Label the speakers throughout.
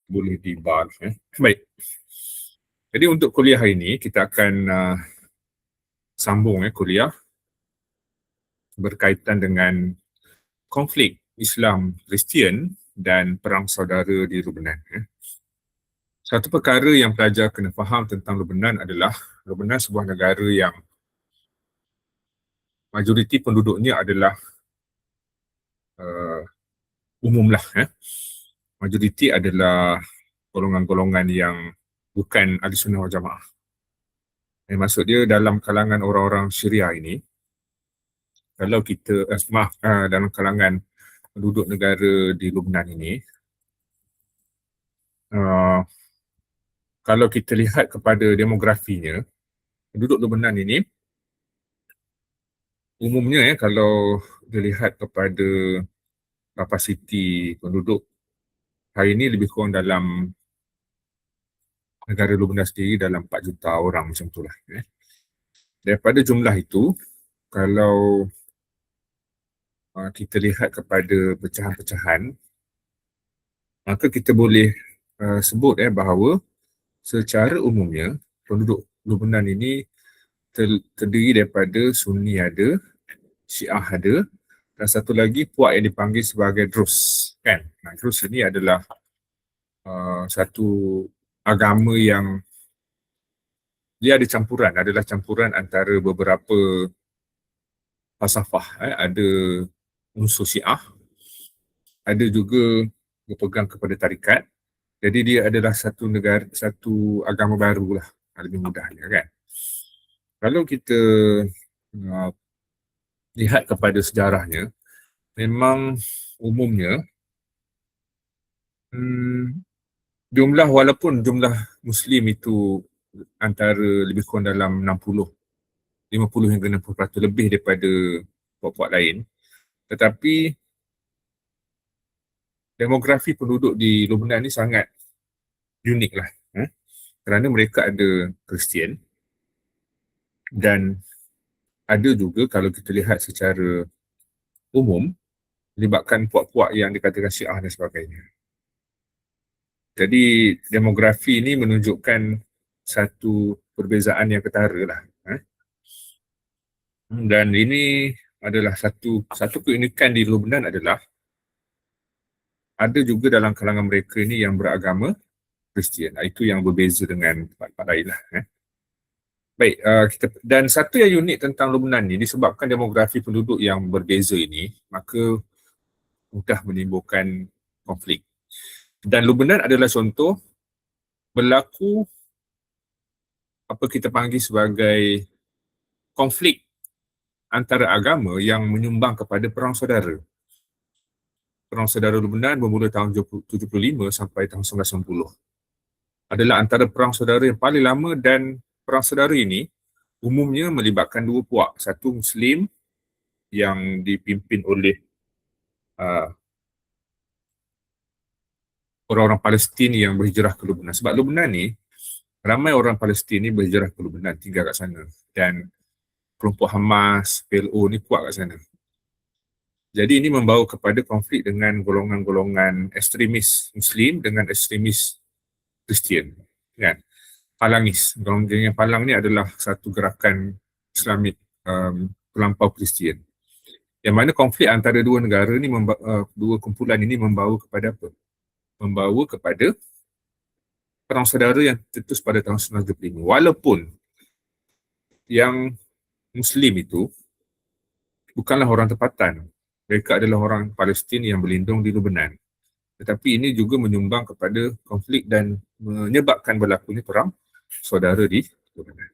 Speaker 1: boleh dibar. Baik. Jadi untuk kuliah hari ini kita akan sambung kuliah berkaitan dengan konflik Islam Kristian dan perang saudara di Lubnan. Satu perkara yang pelajar kena faham tentang Lubnan adalah Lubnan sebuah negara yang majoriti penduduknya adalah umumlah. Majoriti adalah golongan-golongan yang bukan Ahli Sunnah wal Jamaah. Maksud dia dalam kalangan orang-orang Syria ini, kalau kita, dalam kalangan penduduk negara di Lubnan ini, kalau kita lihat kepada demografinya, penduduk Lubnan ini, umumnya kalau dilihat kepada kapasiti penduduk, hari ini lebih kurang dalam negara Lubnan sendiri dalam 4 juta orang macam itulah. Daripada jumlah itu, kalau kita lihat kepada pecahan-pecahan, maka kita boleh sebut bahawa secara umumnya penduduk Lubnan ini terdiri daripada Sunni ada, Syiah ada, dan satu lagi puak yang dipanggil sebagai Drus, kan? Drus ini adalah satu agama yang dia ada campuran, adalah campuran antara beberapa falsafah. Ada unsur Syiah, ada juga berpegang kepada tarikat. Jadi dia adalah satu negara, satu agama baru lah, lebih mudahnya, kan? Kalau kita lihat kepada sejarahnya, memang umumnya jumlah, walaupun jumlah Muslim itu antara lebih kurang dalam 50 hingga 60% lebih daripada puak-puak lain, tetapi demografi penduduk di Lubnan ni sangat unik lah, kerana mereka ada Kristian dan ada juga kalau kita lihat secara umum melibatkan puak-puak yang dikatakan Syiah dan sebagainya. Jadi demografi ini menunjukkan satu perbezaan yang ketara lah. Dan ini adalah satu keunikan di Lubnan adalah ada juga dalam kalangan mereka ini yang beragama Kristian. Itu yang berbeza dengan tempat-tempat lain lah. Baik, dan satu yang unik tentang Lubnan ini disebabkan demografi penduduk yang berbeza ini, maka mudah menimbulkan konflik. Dan Lubnan adalah contoh berlaku apa kita panggil sebagai konflik antara agama yang menyumbang kepada perang saudara. Perang saudara Lubnan bermula tahun 75 sampai tahun 1990. Adalah antara perang saudara yang paling lama, dan perang saudara ini umumnya melibatkan dua puak. Satu Muslim yang dipimpin oleh orang-orang Palestin yang berhijrah ke Lubnan. Sebab Lubnan ni, ramai orang Palestin ni berhijrah ke Lubnan, tinggal kat sana. Dan kelompok Hamas, PLO ni kuat kat sana. Jadi ini membawa kepada konflik dengan golongan-golongan ekstremis Muslim dengan ekstremis Kristian, kan? Palangis. Golongan Palang ni adalah satu gerakan Islamik pelampau Kristian. Yang mana konflik antara dua negara ni, dua kumpulan ini membawa kepada apa? Membawa kepada perang saudara yang tercetus pada tahun 1935. Walaupun yang Muslim itu bukanlah orang tempatan. Mereka adalah orang Palestin yang berlindung di Lubnan. Tetapi ini juga menyumbang kepada konflik dan menyebabkan berlakunya perang saudara di Lubnan.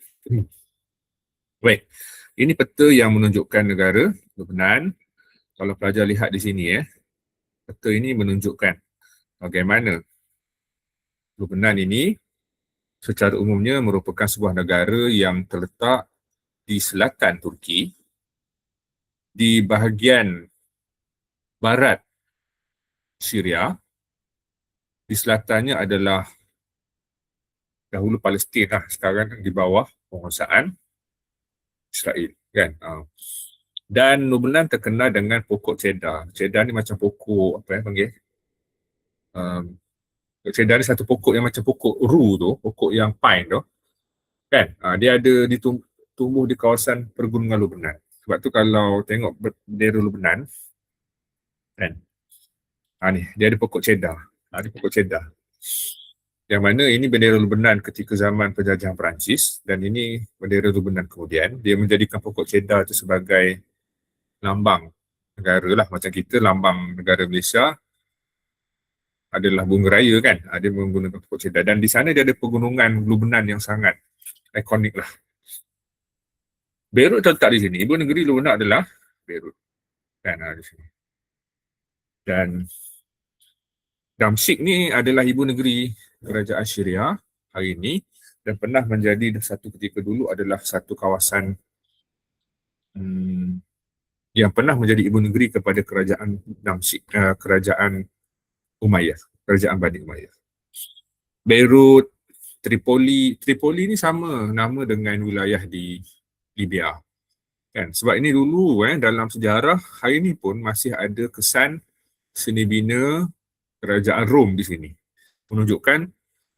Speaker 1: Baik, ini peta yang menunjukkan negara Lubnan. Kalau pelajar lihat di sini, peta ini menunjukkan bagaimana Lubnan ini secara umumnya merupakan sebuah negara yang terletak di selatan Turki, di bahagian barat Syria, di selatannya adalah dahulu Palestin lah, sekarang di bawah penguasaan Israel, kan? Dan Lubnan terkenal dengan pokok cedar. Cedar ni macam pokok apa panggil? Pokok cedar ni satu pokok yang macam pokok ru tu, pokok yang pine tu, kan? Dia ada tumbuh di kawasan pergunungan Lubnan. Sebab tu kalau tengok bendera Lubnan, kan? Ni, dia ada pokok cedar. Ni pokok cedar. Yang mana ini bendera Lubnan ketika zaman penjajahan Perancis dan ini bendera Lubnan kemudian. Dia menjadikan pokok cedar itu sebagai lambang negara lah. Macam kita lambang negara Malaysia adalah bunga raya kan. Dia menggunakan pokok cedar. Dan di sana dia ada pegunungan Lubnan yang sangat ikonik lah. Beirut terletak di sini. Ibu negeri Lubnan adalah Beirut. Kan, di sini. Dan Damsyik ni adalah ibu negeri kerajaan Syria hari ini dan pernah menjadi satu ketika dulu adalah satu kawasan yang pernah menjadi ibu negeri kepada kerajaan Damsyik, kerajaan Umayyah, kerajaan Bani Umayyah. Beirut, Tripoli ni sama nama dengan wilayah di Libya. Kan? Sebab ini dulu dalam sejarah hari ini pun masih ada kesan seni bina kerajaan Rom di sini. Menunjukkan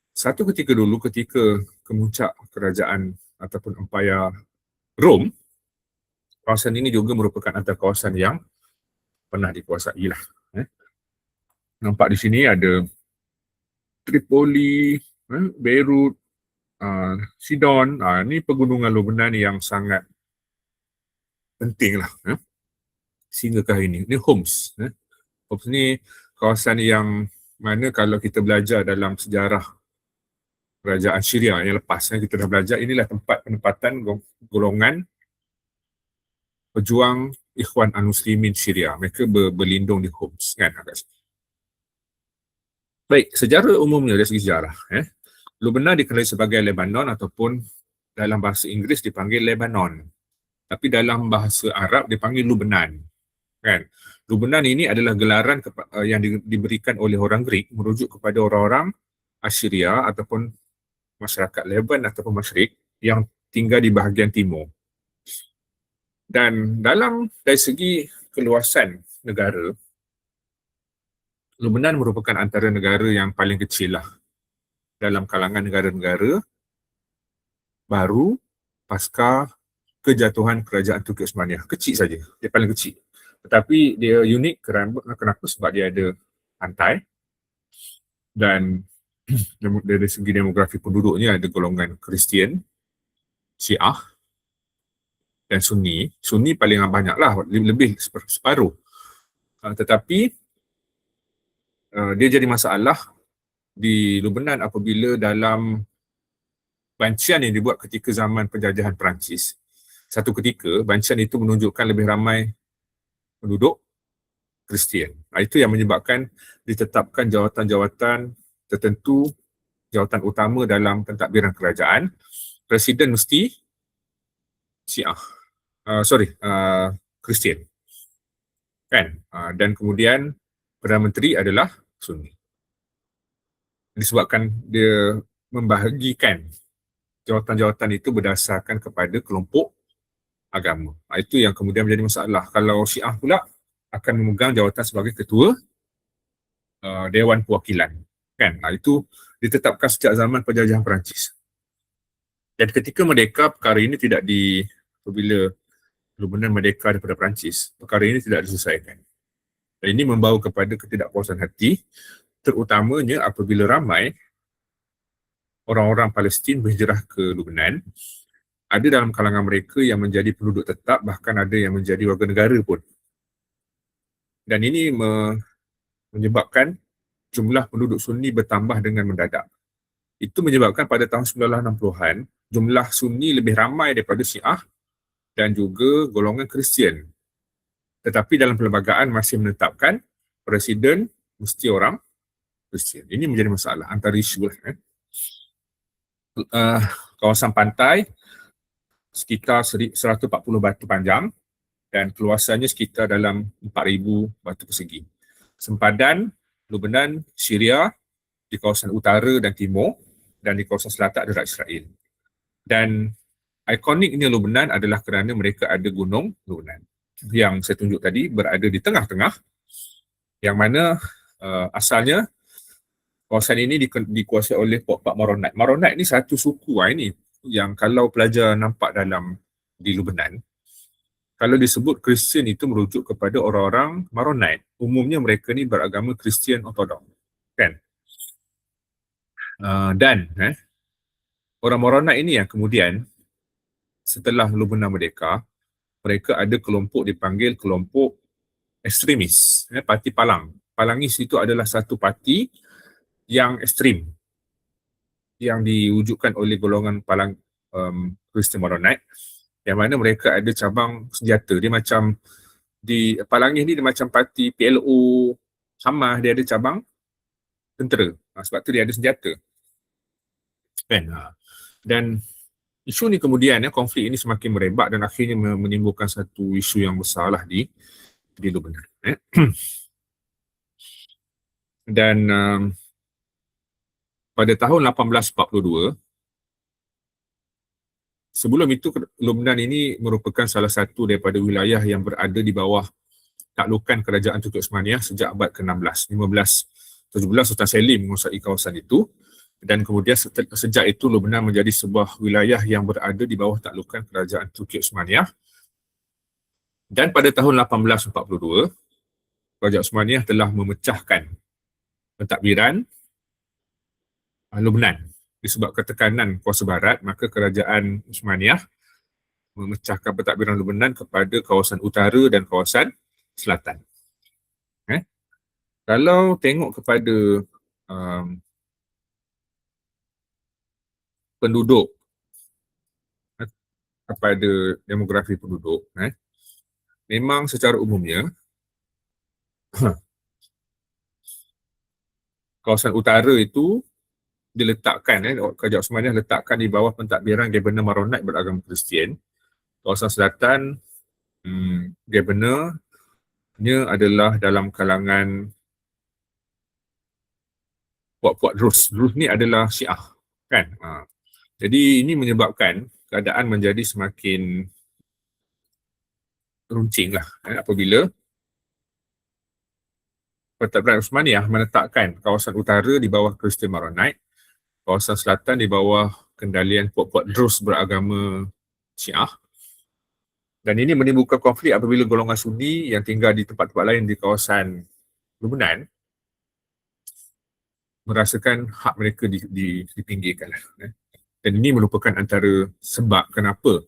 Speaker 1: satu ketika dulu ketika kemuncak kerajaan ataupun empayar Rom, kawasan ini juga merupakan antara kawasan yang pernah dikuasai lah. Nampak di sini ada Tripoli, Beirut, Sidon. Ini pegunungan Lubnan yang sangat penting lah. Sehingga ke hari ini. Ini Homs. Homs ni kawasan yang mana kalau kita belajar dalam sejarah kerajaan Syria yang lepas, kita dah belajar, inilah tempat penempatan golongan pejuang Ikhwan Al-Muslimin Syria. Mereka berlindung di Homs. Kan? Baik, sejarah umumnya dari segi sejarah. Lubnan dikenali sebagai Lebanon ataupun dalam bahasa Inggeris dipanggil Lebanon. Tapi dalam bahasa Arab dipanggil Lubnan. Kan? Lubnan ini adalah gelaran yang diberikan oleh orang Greek merujuk kepada orang-orang Assyria ataupun masyarakat Leban ataupun Masyrik yang tinggal di bahagian timur. Dan dari segi keluasan negara, Lubnan merupakan antara negara yang paling kecil lah dalam kalangan negara-negara baru pasca kejatuhan kerajaan Turki Osmaniyah. Kecil saja, dia paling kecil. Tetapi dia unik kenapa? Sebab dia ada pantai dan dari segi demografi penduduknya ada golongan Kristian, Syiah dan Sunni. Sunni paling banyak lah, lebih separuh. Tetapi dia jadi masalah di Lubnan apabila dalam bancian yang dibuat ketika zaman penjajahan Perancis. Satu ketika bancian itu menunjukkan lebih ramai penduduk Kristian. Itu yang menyebabkan ditetapkan jawatan-jawatan tertentu, jawatan utama dalam pentadbiran kerajaan. Presiden mesti Syiah. Kristian. Kan? Dan kemudian Perdana Menteri adalah Sunni. Disebabkan dia membahagikan jawatan-jawatan itu berdasarkan kepada kelompok agama. Itu yang kemudian menjadi masalah. Kalau Syiah pula akan memegang jawatan sebagai ketua Dewan Perwakilan. Kan? Itu ditetapkan sejak zaman penjajahan Perancis. Dan ketika merdeka, perkara ini tidak apabila Lubnan merdeka daripada Perancis, perkara ini tidak diselesaikan. Dan ini membawa kepada ketidakpuasan hati, terutamanya apabila ramai orang-orang Palestin berhijrah ke Lubnan. Ada dalam kalangan mereka yang menjadi penduduk tetap, bahkan ada yang menjadi warga negara pun. Dan ini menyebabkan jumlah penduduk Sunni bertambah dengan mendadak. Itu menyebabkan pada tahun 1960-an, jumlah Sunni lebih ramai daripada Syiah dan juga golongan Kristian. Tetapi dalam perlembagaan masih menetapkan presiden mesti orang Kristian. Ini menjadi masalah antara isu lah. Kawasan pantai sekitar 140 batu panjang dan keluasannya sekitar dalam 4,000 batu persegi. Sempadan Lubnan, Syria di kawasan utara dan timur dan di kawasan selatan adalah Israel. Dan ikoniknya Lubnan adalah kerana mereka ada gunung Lubnan yang saya tunjuk tadi berada di tengah-tengah, yang mana asalnya Kawasan ini dikuasai oleh Puak-Puak Maronite. Maronite ni satu suku ini yang kalau pelajar nampak dalam di Lubnan, kalau disebut Kristian itu merujuk kepada orang-orang Maronite. Umumnya mereka ni beragama Kristian Ortodok. Kan? Dan orang Maronite ini yang kemudian setelah Lubnan merdeka, mereka ada kelompok dipanggil kelompok ekstremis, parti Palang. Palangis itu adalah satu parti yang ekstrim yang diwujudkan oleh golongan Palang Kristian Maronite, yang mana mereka ada cabang senjata. Dia macam di Palangis ni dia macam parti PLO, Hamas, dia ada cabang tentera. Sebab tu dia ada senjata. Kan? Dan isu ni kemudian konflik ini semakin merebak dan akhirnya menimbulkan satu isu yang besar lah di Lubnan. Dan pada tahun 1842, sebelum itu Lubnan ini merupakan salah satu daripada wilayah yang berada di bawah taklukan kerajaan Turki Osmaniyah sejak abad ke-16. 1517 Sultan Selim menguasai kawasan itu, dan kemudian sejak itu Lubnan menjadi sebuah wilayah yang berada di bawah taklukan kerajaan Turki Osmaniyah. Dan pada tahun 1842, kerajaan Osmaniyah telah memecahkan pentadbiran Lubnan. Disebabkan tekanan kuasa barat, maka kerajaan Osmaniyah memecahkan pentadbiran Lubnan kepada kawasan utara dan kawasan selatan. Kalau tengok kepada penduduk, kepada demografi penduduk, memang secara umumnya kawasan utara itu diletakkan, kerajaan Osmaniyah letakkan di bawah pentadbiran Governor Maronite beragama Kristian. Kawasan selatan, Governornya adalah dalam kalangan Puak-Puak Drus. Drus ni adalah Syiah, kan? Jadi ini menyebabkan keadaan menjadi semakin runcing lah, apabila pentadbiran Osmaniyah menetapkan kawasan utara di bawah Kristian Maronite, kawasan selatan di bawah kendalian Puak-Puak Drus beragama Syiah. Dan ini menimbulkan konflik apabila golongan Sunni yang tinggal di tempat-tempat lain di kawasan Lubnan merasakan hak mereka dipinggirkan. Dan ini merupakan antara sebab kenapa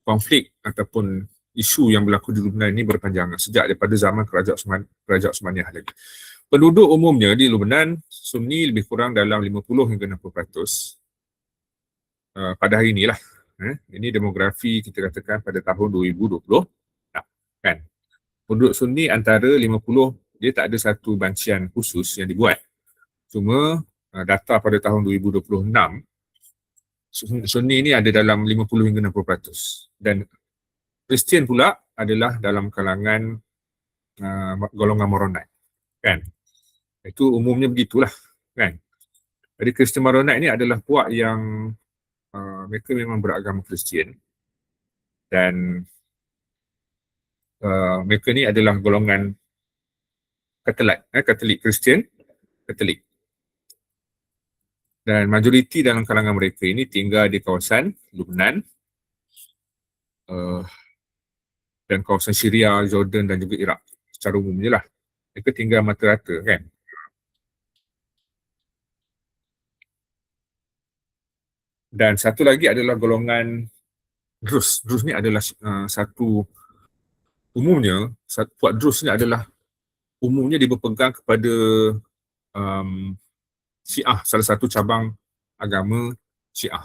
Speaker 1: konflik ataupun isu yang berlaku di Lubnan ini berpanjangan sejak daripada zaman kerajaan Osmaniyah lagi. Penduduk umumnya di Lubnan Sunni lebih kurang dalam 50 hingga 60% pada hari inilah. Ini demografi kita katakan pada tahun 2020. Kan? Penduduk Sunni antara 50, dia tak ada satu bancian khusus yang dibuat. Cuma data pada tahun 2026, Sunni ini ada dalam 50 hingga 60%. Dan Kristian pula adalah dalam kalangan golongan Maronite. Kan? Itu umumnya begitulah. Kan? Jadi Kristian Maronite ini adalah puak yang mereka memang beragama Kristian. Dan mereka ni adalah golongan Katolik Kristian, Katolik. Dan majoriti dalam kalangan mereka ini tinggal di kawasan Lubnan dan kawasan Syria, Jordan dan juga Iraq. Secara umumnya lah. Mereka tinggal mata rata, kan. Dan satu lagi adalah golongan Drus. Drus ni adalah umumnya, Puak Drus ni adalah umumnya dia berpegang kepada Syiah, salah satu cabang agama Syiah.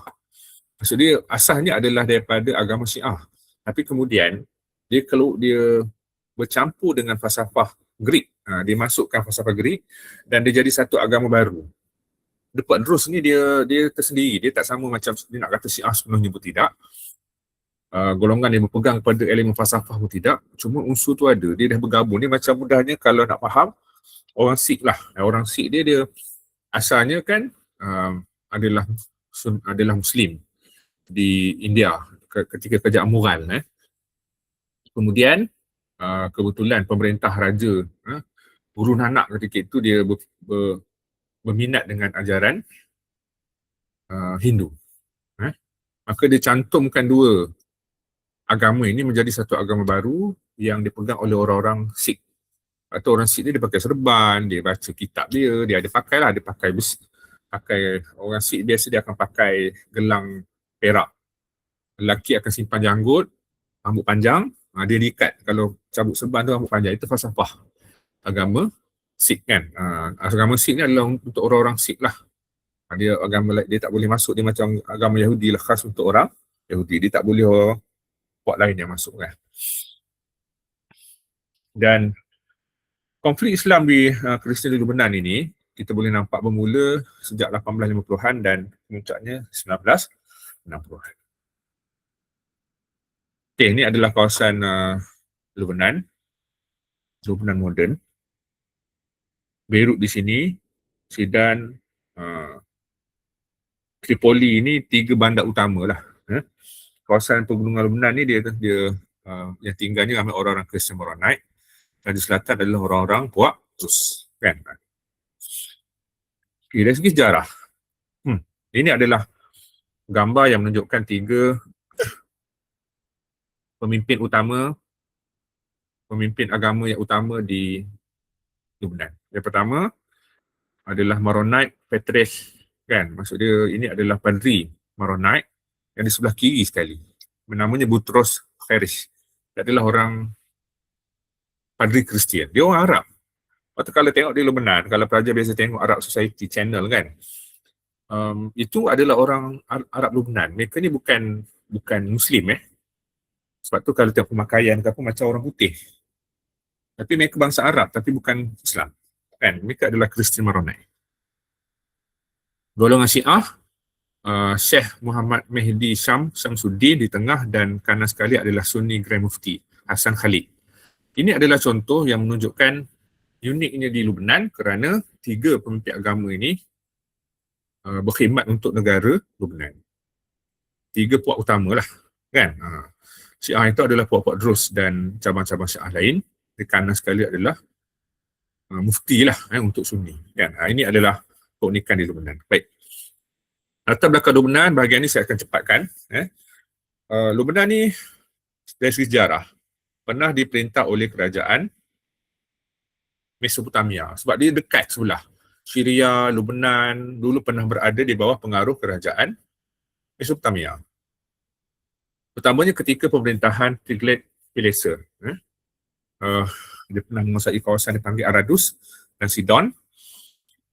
Speaker 1: Maksud dia asalnya adalah daripada agama Syiah. Tapi kemudian dia bercampur dengan falsafah Greek. Dia masukkan falsafah Greek dan dia jadi satu agama baru. Puak Drus ni dia tersendiri. Dia tak sama macam dia nak kata Syiah sepenuhnya pun tidak. Golongan yang berpegang kepada elemen falsafah pun tidak. Cuma unsur tu ada. Dia dah bergabung. Dia macam mudahnya kalau nak faham, orang Sikh lah. Orang Sikh dia asalnya kan adalah Muslim di India ketika kerajaan Mughal. Kemudian kebetulan pemerintah Raja Guru Nanak ketika itu dia berminat dengan ajaran Hindu. Maka dia cantumkan dua agama ini menjadi satu agama baru yang dipegang oleh orang-orang Sikh. Atau orang Sikh dia pakai serban, dia baca kitab dia ada pakai lah, dia pakai orang Sikh biasa dia akan pakai gelang perak. Lelaki akan simpan janggut, rambut panjang, dia diikat. Kalau cabut serban tu rambut panjang, itu falsafah agama Sikh kan. Agama Sikh ni adalah untuk orang-orang Sikh lah. Dia agama dia tak boleh masuk, dia macam agama Yahudi lah, khas untuk orang Yahudi. Dia tak boleh orang puak lain yang masuk kan. Dan konflik Islam di Kristian di Lubnan ini kita boleh nampak bermula sejak 1850-an dan puncaknya 1960-an. Okey, ini adalah kawasan Lubnan moden. Beirut di sini, Sidan, Tripoli ini tiga bandar utama lah. Kawasan pegunungan Lubnan ni dia yang tinggalnya ramai orang-orang Kristian Maronite. Dan di selatan adalah orang-orang Puak Rus. Kan? Okay, dari segi sejarah, ini adalah gambar yang menunjukkan tiga pemimpin agama yang utama di Lubnan. Yang pertama adalah Maronite Petrus, kan? Maksud dia ini adalah padri Maronite yang di sebelah kiri sekali. Namanya Butros Kharish. Dia adalah orang padri Kristian. Dia orang Arab. Waktu kalau tengok di Lubnan, kalau pelajar biasa tengok Arab Society channel kan, itu adalah orang Arab Lubnan. Mereka ni bukan Muslim Sebab tu kalau tengok pemakaian ke apa macam orang putih. Tapi mereka bangsa Arab tapi bukan Islam. Kan? Mereka adalah Kristian Maronite. Golongan Syiah, Syekh Muhammad Mehdi Syamsuddin di tengah dan kanan sekali adalah Sunni Grand Mufti Hasan Khalid. Ini adalah contoh yang menunjukkan uniknya di Lubnan kerana tiga pemimpin agama ini berkhidmat untuk negara Lubnan. Tiga puak utama lah. Kan? Syiah itu adalah puak-puak Drus dan cabang-cabang Syiah lain. Di kanan sekali adalah mufti lah untuk Sunni. Kan? Ini adalah keunikan di Lubnan. Baik. Latar belakang Lubnan, bahagian ini saya akan cepatkan. Lubnan ni dari segi sejarah pernah diperintah oleh kerajaan Mesopotamia sebab dia dekat sebelah. Syria, Lubnan dulu pernah berada di bawah pengaruh kerajaan Mesopotamia. Pertamanya ketika pemerintahan Tiglath-Pileser. Dia pernah menguasai kawasan dipanggil Aradus dan Sidon.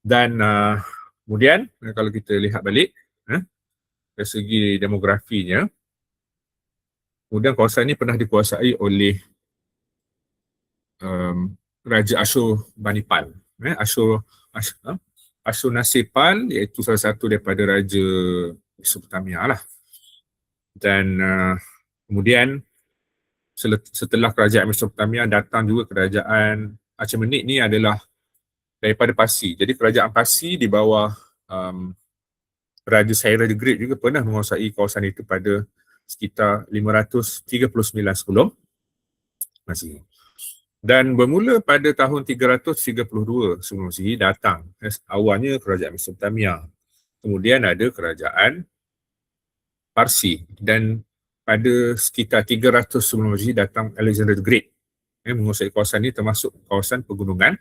Speaker 1: Dan kemudian kalau kita lihat balik dari segi demografinya, kemudian kawasan ini pernah dikuasai oleh Raja Ashurbanipal. Ashurnasirpal iaitu salah satu daripada Raja Mesopotamia lah. Dan kemudian setelah kerajaan Mesopotamia datang juga kerajaan Achaemenid ni adalah daripada Parsi. Jadi kerajaan Parsi di bawah Raja Cyrus the Great juga pernah menguasai kawasan itu pada sekitar 539 sebelum Masihi. Dan bermula pada tahun 332 sebelum Masihi datang awalnya kerajaan Mesopotamia. Kemudian ada kerajaan Parsi dan pada sekitar 300 sebelum Masihi datang Alexander the Great menguasai kawasan ini termasuk kawasan pegunungan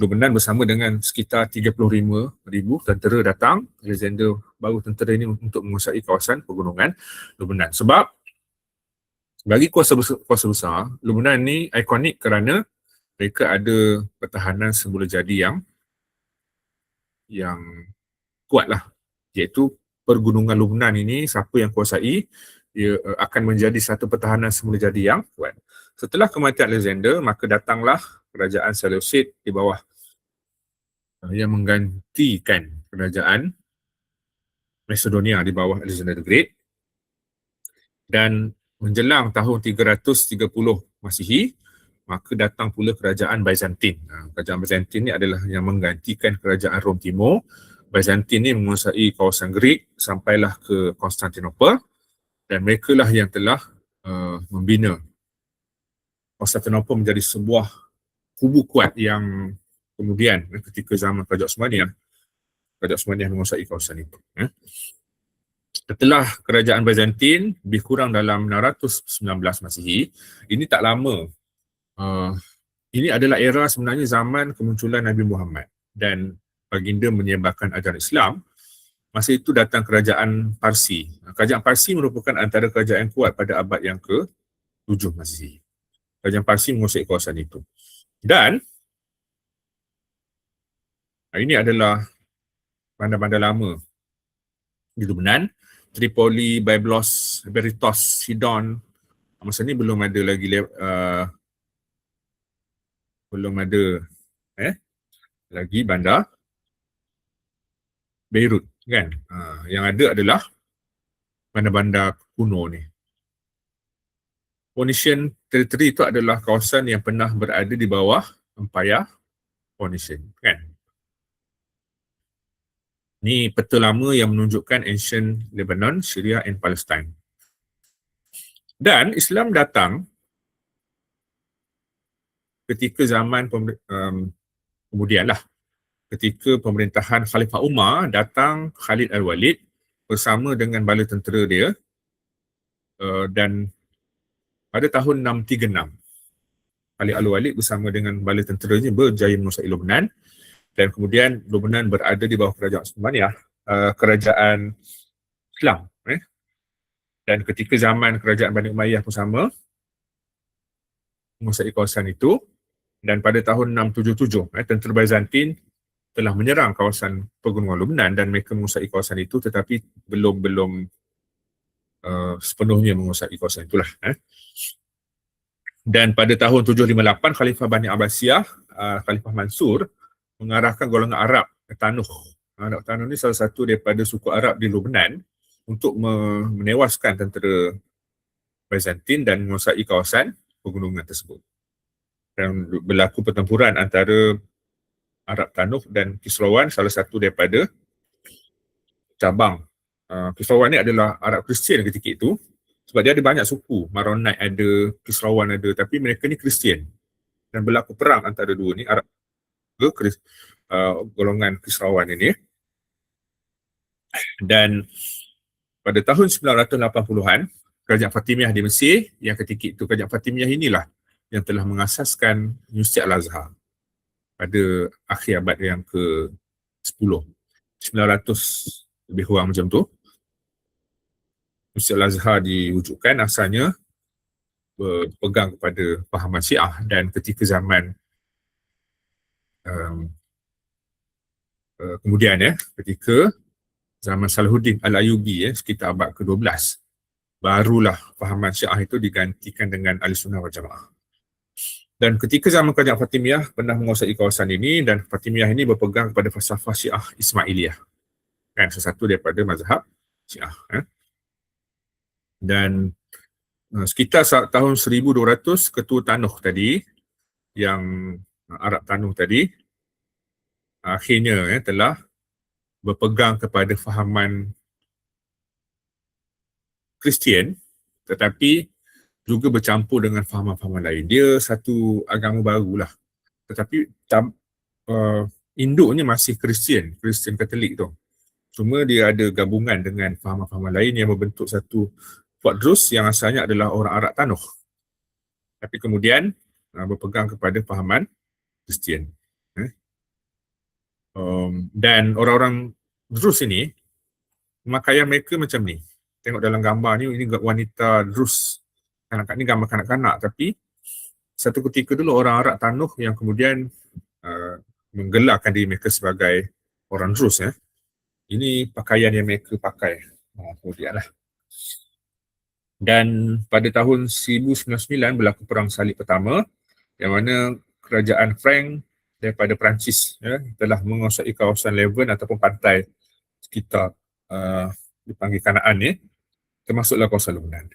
Speaker 1: Lubnan bersama dengan sekitar 35,000 tentera datang. Alexander baru tentera ini untuk menguasai kawasan pegunungan Lubnan. Sebab bagi kuasa besar, Lubnan ni ikonik kerana mereka ada pertahanan semula jadi yang kuat lah. Iaitu pergunungan Lubnan ini, siapa yang kuasai, ia akan menjadi satu pertahanan semula jadi yang kuat. Setelah kematian Alexander, maka datanglah kerajaan Seleucid di bawah yang menggantikan kerajaan Macedonia di bawah Alexander the Great. Dan menjelang tahun 330 Masihi, maka datang pula kerajaan Byzantine. Kerajaan Byzantine ini adalah yang menggantikan kerajaan Rom Timur. Byzantine ini menguasai kawasan Greek sampailah ke Konstantinopel dan mereka lah yang telah membina Konstantinopel menjadi sebuah kubu kuat yang kemudian ketika zaman Kerajaan Uthmaniyah kerajaan Utsmaniyah menguasai kawasan itu. Setelah kerajaan Byzantin lebih kurang dalam 619 Masihi, ini tak lama. Ini adalah era sebenarnya zaman kemunculan Nabi Muhammad dan baginda menyebarkan ajaran Islam. Masa itu datang kerajaan Parsi. Kerajaan Parsi merupakan antara kerajaan kuat pada abad yang ke-7 Masihi. Kerajaan Parsi menguasai kawasan itu. Dan ini adalah bandar-bandar lama di Lebanon. Tripoli, Byblos, Berytos, Sidon. Masa ni belum ada lagi lagi bandar Beirut, kan? Yang ada adalah bandar-bandar kuno ni. Phoenician Territory itu adalah kawasan yang pernah berada di bawah Empire Phoenician, kan? Ni peta lama yang menunjukkan ancient Lebanon, Syria and Palestine. Dan Islam datang ketika zaman kemudianlah, ketika pemerintahan Khalifah Umar, datang Khalid Al-Walid bersama dengan bala tentera dia, dan pada tahun 636 Khalid Al-Walid bersama dengan bala tenteranya berjaya menguasai Lebanon, dan kemudian Lebanon berada di bawah kerajaan Utsmaniyah, kerajaan Islam. Dan ketika zaman kerajaan Bani Umayyah pun sama, menguasai kawasan itu, dan pada tahun 677 tentera Byzantin telah menyerang kawasan pegunungan Lebanon dan mereka menguasai kawasan itu, tetapi belum sepenuhnya menguasai kawasan itulah. Dan pada tahun 758 Khalifah Bani Abbasiyah, Khalifah Mansur mengarahkan golongan Arab Tanuh. Arab Tanuh ni salah satu daripada suku Arab di Lebanon untuk menewaskan tentera Byzantin dan menguasai kawasan pegunungan tersebut. Dan berlaku pertempuran antara Arab Tanuh dan Kisrawan, salah satu daripada cabang. Kisrawan ni adalah Arab Kristian ketika itu, sebab dia ada banyak suku. Maronite ada, Kisrawan ada, tapi mereka ni Kristian. Dan berlaku perang antara dua ni, Arab golongan Kisrawan ini. Dan pada tahun 980-an, kerajaan Fatimiyah di Mesir, yang ketika itu kerajaan Fatimiyah inilah yang telah mengasaskan Universiti Al-Azhar pada akhir abad yang ke-10. 900 lebih kurang macam tu. Universiti Al-Azhar diwujudkan, asalnya berpegang kepada fahaman Syiah, dan ketika zaman kemudian ketika zaman Salahuddin Al-Ayyubi sekitar abad ke-12, barulah fahaman Syiah itu digantikan dengan Ahlussunnah wal Jamaah. Dan ketika zaman kerajaan Fatimiyah pernah menguasai kawasan ini, dan Fatimiyah ini berpegang kepada falsafah Syiah Ismailiyah, kan, sesuatu daripada mazhab Syiah. Dan sekitar tahun 1200, ketua Tanuh tadi, yang Arab Tanuh tadi, akhirnya telah berpegang kepada fahaman Kristian, tetapi juga bercampur dengan fahaman-fahaman lain. Dia satu agama barulah, tetapi induknya masih Kristian Katolik tu. Cuma dia ada gabungan dengan fahaman-fahaman lain yang membentuk satu Puak Drus yang asalnya adalah orang Arab Tanuh, tapi kemudian berpegang kepada fahaman Kristian. Dan orang-orang Drus ini, pemakaian mereka macam ni. Tengok dalam gambar ni, ini wanita Drus. Kanak-kanak ni gambar kanak-kanak, tapi satu ketika dulu orang Arab Tanuh yang kemudian menggelarkan diri mereka sebagai orang Drus. Ini pakaian yang mereka pakai kemudian lah. Dan pada tahun 1099 berlaku Perang Salib Pertama, yang mana kerajaan Frank daripada Perancis telah menguasai kawasan Levant ataupun pantai sekitar dipanggil Kanaan ni, termasuklah kawasan Lebanon.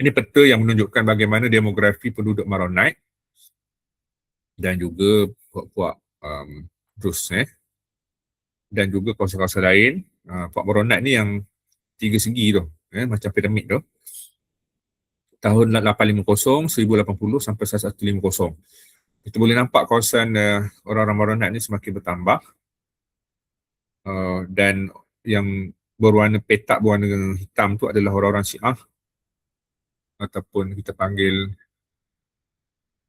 Speaker 1: Ini peta yang menunjukkan bagaimana demografi penduduk Maronite dan juga puak-puak Drus dan juga kawasan-kawasan lain. Puak Maronite ni yang tiga segi tu, macam piramid tu. Tahun 850, 1080 sampai 1150. kita boleh nampak kawasan orang-orang Maronite ni semakin bertambah, dan yang berwarna petak berwarna hitam tu adalah orang-orang Syiah, ataupun kita panggil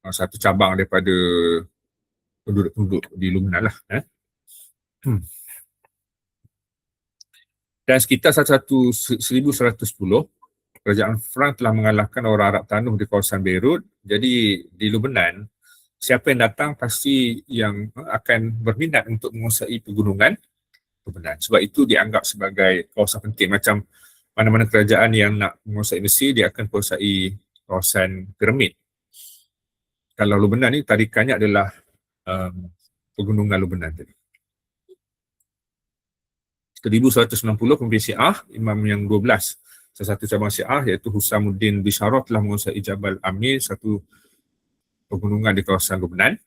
Speaker 1: satu cabang daripada penduduk-penduduk di Lubnan lah. Dan sekitar 1110, kerajaan Frank telah mengalahkan orang Arab Tanuh di kawasan Beirut. Jadi di Lubnan, siapa yang datang pasti yang akan berminat untuk menguasai pegunungan Lubnan. Sebab itu dianggap sebagai kawasan penting. Macam mana-mana kerajaan yang nak menguasai Mesir, dia akan menguasai kawasan piramid. Kalau Lubnan ni tarikannya adalah pegunungan Lubnan tadi. 1190 pemimpin Syiah, imam yang 12, salah satu cabang Syiah iaitu Husamuddin Bisharah telah menguasai Jabal Amir, satu pegunungan di kawasan Lubnan.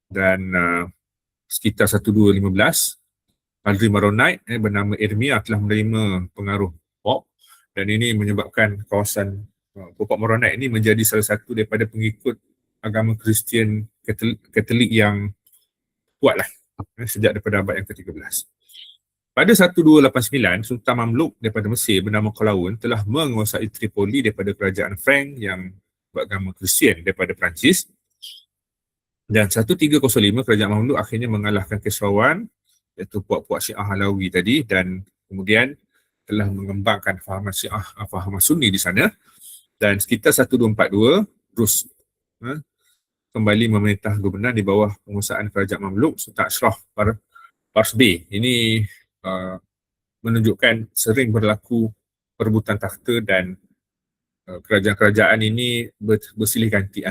Speaker 1: Dan sekitar 1215, Padri Maronite bernama Irmia telah menerima pengaruh Pop, dan ini menyebabkan kawasan Pop Maronite ini menjadi salah satu daripada pengikut agama Kristian Katolik yang kuatlah sejak daripada abad yang ke-13. Pada 1289, Sultan Mamluk daripada Mesir bernama Qalawun telah menguasai Tripoli daripada kerajaan Frank yang beragama Kristian daripada Perancis. Dan 1305, kerajaan Mamluk akhirnya mengalahkan Kesrawan, iaitu puak-puak Syiah Alawi tadi, dan kemudian telah mengembangkan fahaman Syiah, fahaman Sunni di sana. Dan sekitar 1242, Rus kembali memerintah Lubnan di bawah penguasaan kerajaan Mamluk, Sultan Ashraf Parsbi. Ini menunjukkan sering berlaku perebutan takhta dan kerajaan-kerajaan ini bersilih ganti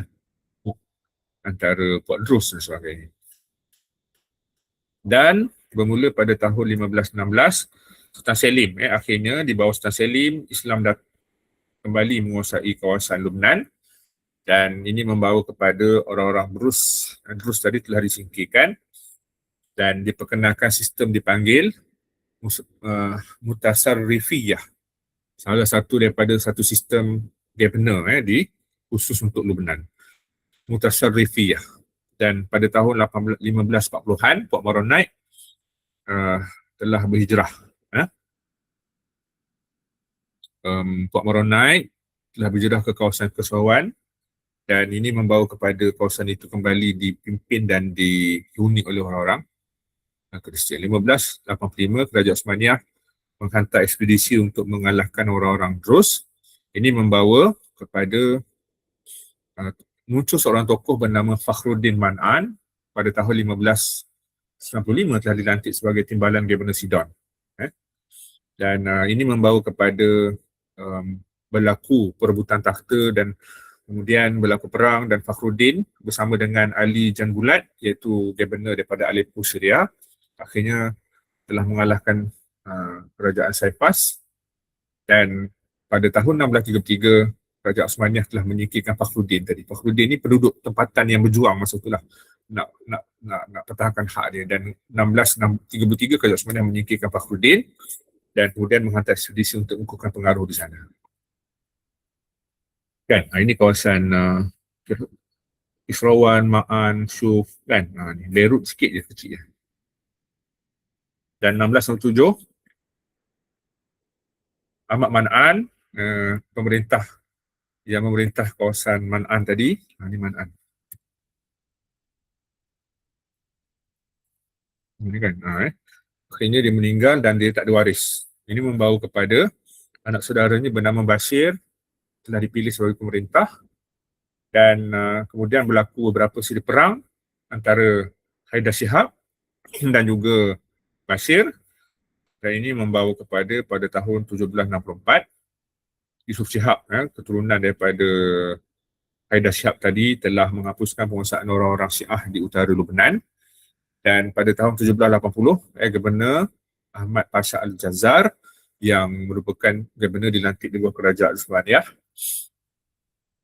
Speaker 1: antara Puak Drus dan sebagainya. Dan bermula pada tahun 1516, Sultan Selim akhirnya di bawah Sultan Selim, Islam dah kembali menguasai kawasan Lubnan, dan ini membawa kepada orang-orang Drus tadi telah disingkirkan dan diperkenalkan sistem dipanggil Mutasarrifiyah, salah satu daripada satu sistem governor di khusus untuk Lubnan, Mutasarrifiyah. Dan pada tahun 1540-an, Puak Maronite telah berhijrah. Puak Maronite telah berhijrah ke kawasan Kesrawan, dan ini membawa kepada kawasan itu kembali dipimpin dan dihuni oleh orang-orang Kristian. 1585, Kerajaan Osmaniyah menghantar ekspedisi untuk mengalahkan orang-orang Drus. Ini membawa kepada muncul seorang tokoh bernama Fakhruddin Man'an pada tahun 1595 telah dilantik sebagai timbalan Gubernur Sidon. Dan ini membawa kepada berlaku perebutan takhta dan kemudian berlaku perang, dan Fakhruddin bersama dengan Ali Jangulat iaitu Gubernur daripada Aleppo, Syria, akhirnya telah mengalahkan kerajaan Saipas. Dan pada tahun 1633, Kerajaan Osmaniyah telah menyingkirkan Fakhruddin tadi. Fakhruddin ni penduduk tempatan yang berjuang masa itulah nak pertahankan hak dia. Dan 1633, Kerajaan Osmaniyah menyingkirkan Fakhruddin dan kemudian menghantar ekspedisi untuk mengukuhkan pengaruh di sana. Kan, ini kawasan Israwan, Ma'an, Shuf, kan. Ni Beirut sikit je, kecil je. Dan 1697, Ahmad Man'an, pemerintah yang memerintah kawasan Man'an tadi, ini Man'an. Ini kan, akhirnya dia meninggal dan dia tak ada waris. Ini membawa kepada anak saudaranya bernama Bashir telah dipilih sebagai pemerintah, dan kemudian berlaku beberapa siri perang antara Haidar Shihab dan juga Bashir, dan ini membawa kepada pada tahun 1764, Yusuf Shihab, keturunan daripada Haidar Shihab tadi, telah menghapuskan penguasaan orang-orang Syiah di utara Lubnan. Dan pada tahun 1780, Gubernur Ahmad Pasha Al-Jazar yang merupakan gubernur dilantik di bawah kerajaan Osmaniyah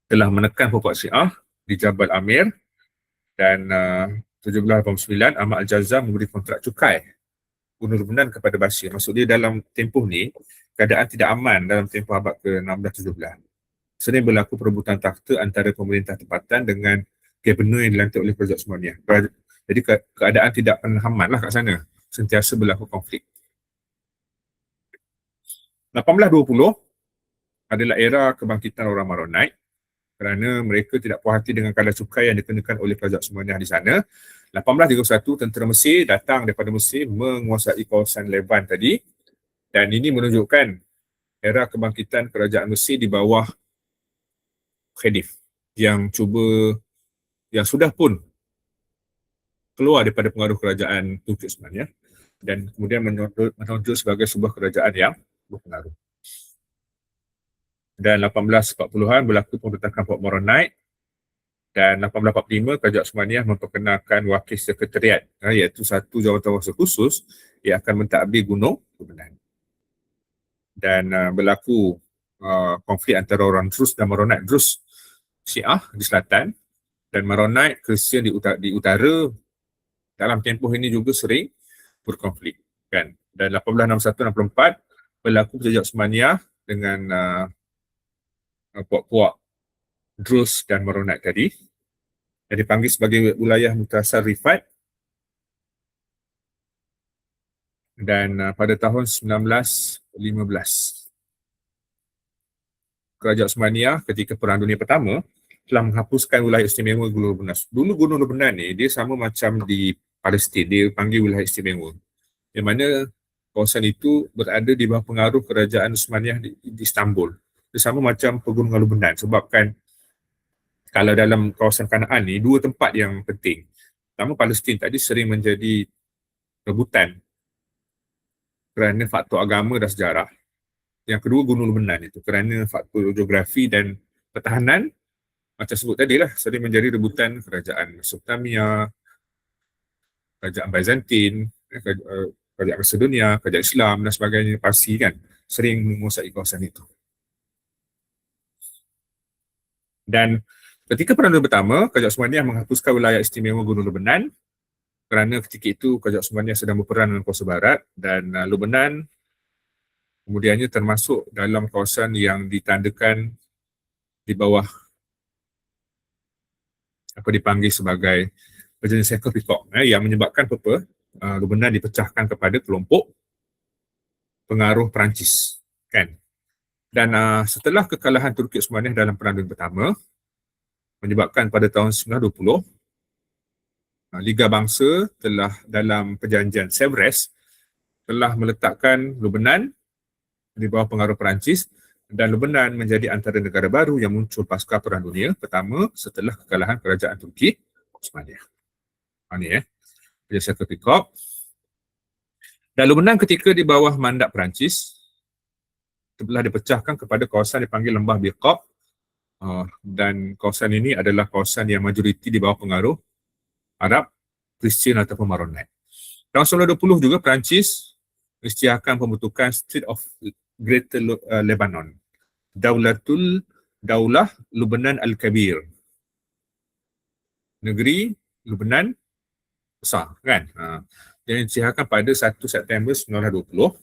Speaker 1: telah menekan puak Syiah di Jabal Amir, dan 1789 Ahmad Al-Jazar memberi kontrak cukai Gunung Lubnan kepada Bashir. Maksud dia dalam tempoh ni keadaan tidak aman dalam tempoh abad ke-16-17. Sering berlaku perebutan takhta antara pemerintah tempatan dengan gubernur yang dilantik oleh Kerajaan Osmania. Jadi keadaan tidak pernah aman lah kat sana. Sentiasa berlaku konflik. 1820 adalah era kebangkitan orang Maronite kerana mereka tidak puas hati dengan kadar cukai yang dikenakan oleh Kerajaan Osmania di sana. 1831 tentera Mesir datang daripada Mesir menguasai kawasan Leban tadi, dan ini menunjukkan era kebangkitan kerajaan Mesir di bawah Khedif yang sudah pun keluar daripada pengaruh kerajaan Turki Osmania dan kemudian menonjol sebagai sebuah kerajaan yang berpengaruh. Dan 1840-an berlaku pemberontakan Port Maronite, dan 1845 Kerajaan Osmania memperkenalkan wakil sekretariat, iaitu satu jawatan khusus yang akan mentadbir Gunung Lebanon. Dan berlaku konflik antara orang Druze dan Maronite. Druze Syiah di selatan dan Maronite Kristian di utara. Dalam tempoh ini juga sering berkonflik, kan. Dan 1861-64 berlaku Kerajaan Osmania dengan puak-puak Druze dan Maronite tadi, yang dipanggil sebagai wilayah Mutasar Rifat. Dan pada tahun 1915 Kerajaan Osmania ketika Perang Dunia Pertama telah menghapuskan wilayah istimewa Gunung Lebanon. Dulu Gunung Lebanon ni dia sama macam di Palestin, dia panggil wilayah istimewa, yang mana kawasan itu berada di bawah pengaruh Kerajaan Osmania di Istanbul. Dia sama macam Pegunungan Lebanon, sebabkan kalau dalam kawasan Kanaan ni dua tempat yang penting. Pertama, Palestin tadi sering menjadi rebutan kerana faktor agama dan sejarah. Yang kedua, Gunung Lebanon itu kerana faktor geografi dan pertahanan, macam sebut tadi lah, sering menjadi rebutan kerajaan Mesopotamia, kerajaan Byzantin, kerajaan Macedonia, kerajaan Islam dan sebagainya, Parsi kan, sering menguasai kawasan itu. Dan ketika Perang Dunia Pertama, Kerajaan Osmania menghapuskan wilayah istimewa Gunung Lebanon kerana ketika itu Kerajaan Osmania sedang berperang dengan kuasa barat, dan Lebanon kemudiannya termasuk dalam kawasan yang ditandakan di bawah apa dipanggil sebagai perjanjian Sykes-Picot, yang menyebabkan Lebanon dipecahkan kepada kelompok pengaruh Perancis, kan. Dan setelah kekalahan Turki Osmania dalam Perang Dunia Pertama, menyebabkan pada tahun 1920 Liga Bangsa telah dalam perjanjian Sèvres telah meletakkan Lebanon di bawah pengaruh Perancis, dan Lebanon menjadi antara negara baru yang muncul pasca Perang Dunia Pertama setelah kekalahan kerajaan Turki Osmania. Ini perjanjian Sykes-Picot. Dan Lebanon ketika di bawah mandat Perancis telah dipecahkan kepada kawasan dipanggil Lembah Biqab, dan kawasan ini adalah kawasan yang majoriti di bawah pengaruh Arab, Kristian ataupun Maronite. Tahun 1920 juga Perancis isytiharkan pembentukan State of Greater Lebanon, Daulah Lebanon Al-Kabir, negeri Lebanon besar, kan. Yang diisytiharkan pada 1 September 1920.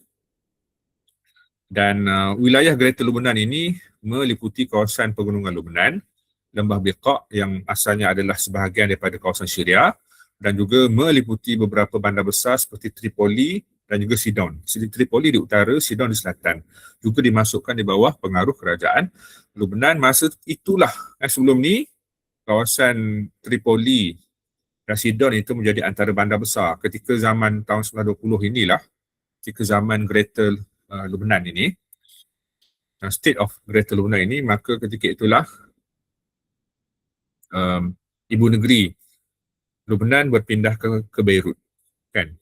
Speaker 1: Dan wilayah Greater Lebanon ini meliputi kawasan Pegunungan Lebanon, Lembah Biqab yang asalnya adalah sebahagian daripada kawasan Syria, dan juga meliputi beberapa bandar besar seperti Tripoli dan juga Sidon. Tripoli di utara, Sidon di selatan. Juga dimasukkan di bawah pengaruh kerajaan Lebanon. Masa itulah, sebelum ni, kawasan Tripoli dan Sidon itu menjadi antara bandar besar. Ketika zaman tahun 1920 inilah, ketika zaman Greater Lebanon ini, State of Greater Lebanon ini, maka ketika itulah ibu negeri Lebanon berpindah ke Beirut, kan.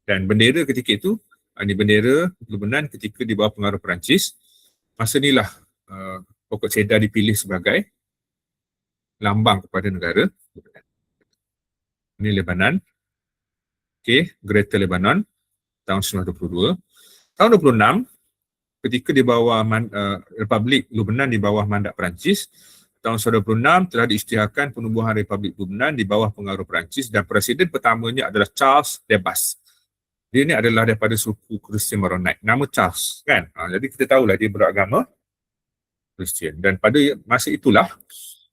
Speaker 1: Dan bendera ketika itu, ini bendera Lebanon ketika di bawah pengaruh Perancis. Masa inilah pokok cedar dipilih sebagai lambang kepada negara Lebanon. Ini Lebanon, Greater Lebanon, tahun 1922. Tahun 26, ketika di bawah Republik Lebanon di bawah mandat Perancis, tahun 1926 telah diisytiharkan penubuhan Republik Lebanon di bawah pengaruh Perancis, dan presiden pertamanya adalah Charles Debas. Dia ni adalah daripada suku Kristian Maronite. Nama Charles, kan. Jadi kita tahulah dia beragama Kristian. Dan pada masa itulah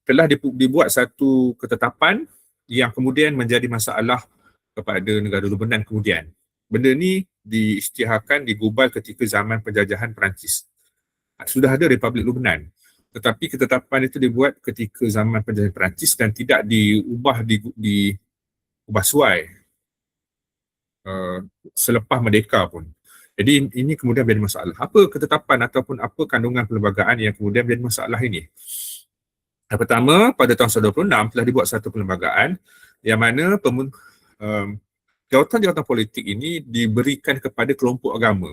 Speaker 1: telah dibuat satu ketetapan yang kemudian menjadi masalah kepada negara Lubnan kemudian. Benda ni diisytiharkan, digubal ketika zaman penjajahan Perancis. Sudah ada Republik Lubnan, tetapi ketetapan itu dibuat ketika zaman penjajahan Perancis dan tidak diubah suai selepas merdeka pun. Jadi ini kemudian menjadi masalah. Apa ketetapan ataupun apa kandungan perlembagaan yang kemudian menjadi masalah ini? Yang pertama, pada tahun 1926 telah dibuat satu perlembagaan yang mana jawatan-jawatan politik ini diberikan kepada kelompok agama.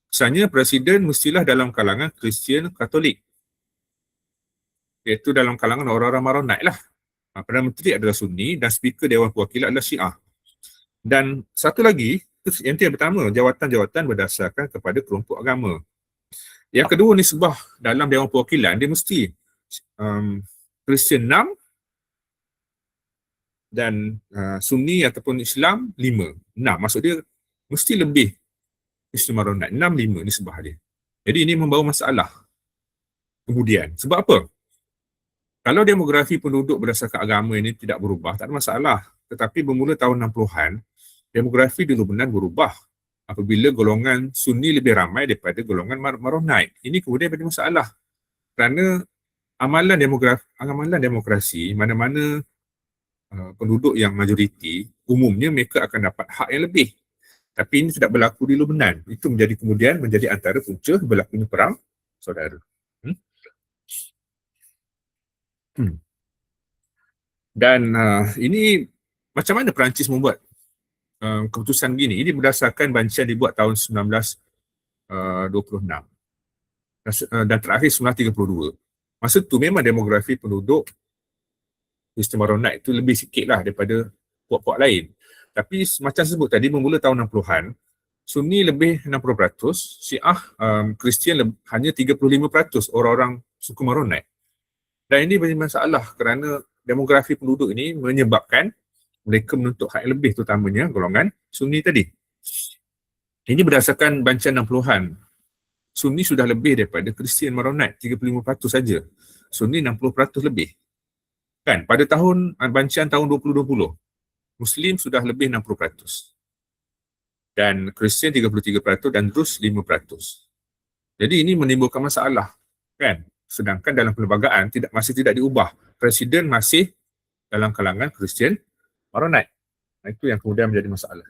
Speaker 1: Misalnya presiden mestilah dalam kalangan Kristian Katolik, iaitu dalam kalangan orang-orang Maronite lah. Perdana Menteri adalah Sunni dan Speaker Dewan Perwakilan adalah Syiah. Dan satu lagi, yang pertama, jawatan-jawatan berdasarkan kepada kelompok agama. Yang kedua, nisbah dalam Dewan Perwakilan, dia mesti Kristian 6 dan Sunni ataupun Islam 5. 6, maksud dia mesti lebih Islam Maronite. 6-5 nisbah dia. Jadi ini membawa masalah. Kemudian, sebab apa? Kalau demografi penduduk berdasarkan agama ini tidak berubah, tak ada masalah. Tetapi bermula tahun 60-an, demografi di Lubnan berubah apabila golongan Sunni lebih ramai daripada golongan Maronite. Ini kemudian menjadi masalah. Kerana amalan demokrasi, mana-mana penduduk yang majoriti, umumnya mereka akan dapat hak yang lebih. Tapi ini tidak berlaku di Lubnan. Itu kemudian menjadi antara punca berlakunya perang saudara. Dan ini macam mana Perancis membuat keputusan begini? Ini berdasarkan bancian dibuat tahun 1926 dan terakhir 1932. Masa tu memang demografi penduduk Kristen Maronite itu lebih sikit lah daripada puak-puak lain. Tapi macam sebut tadi, bermula tahun 60-an, Sunni lebih 60%, Syiah Kristian hanya 35% orang-orang suku Maronite. Dan ini banyak masalah kerana demografi penduduk ini menyebabkan mereka menuntut hak yang lebih, terutamanya golongan Sunni tadi. Ini berdasarkan bancian 60-an. Sunni sudah lebih daripada Kristian Maronite, 35% saja. Sunni 60% lebih. Kan, pada bancian tahun 2020, Muslim sudah lebih 60%. Dan Kristian 33% dan Drus 5%. Jadi ini menimbulkan masalah. Kan? Sedangkan dalam perlembagaan masih tidak diubah. Presiden masih dalam kalangan Kristian Maronite. Itu yang kemudian menjadi masalah.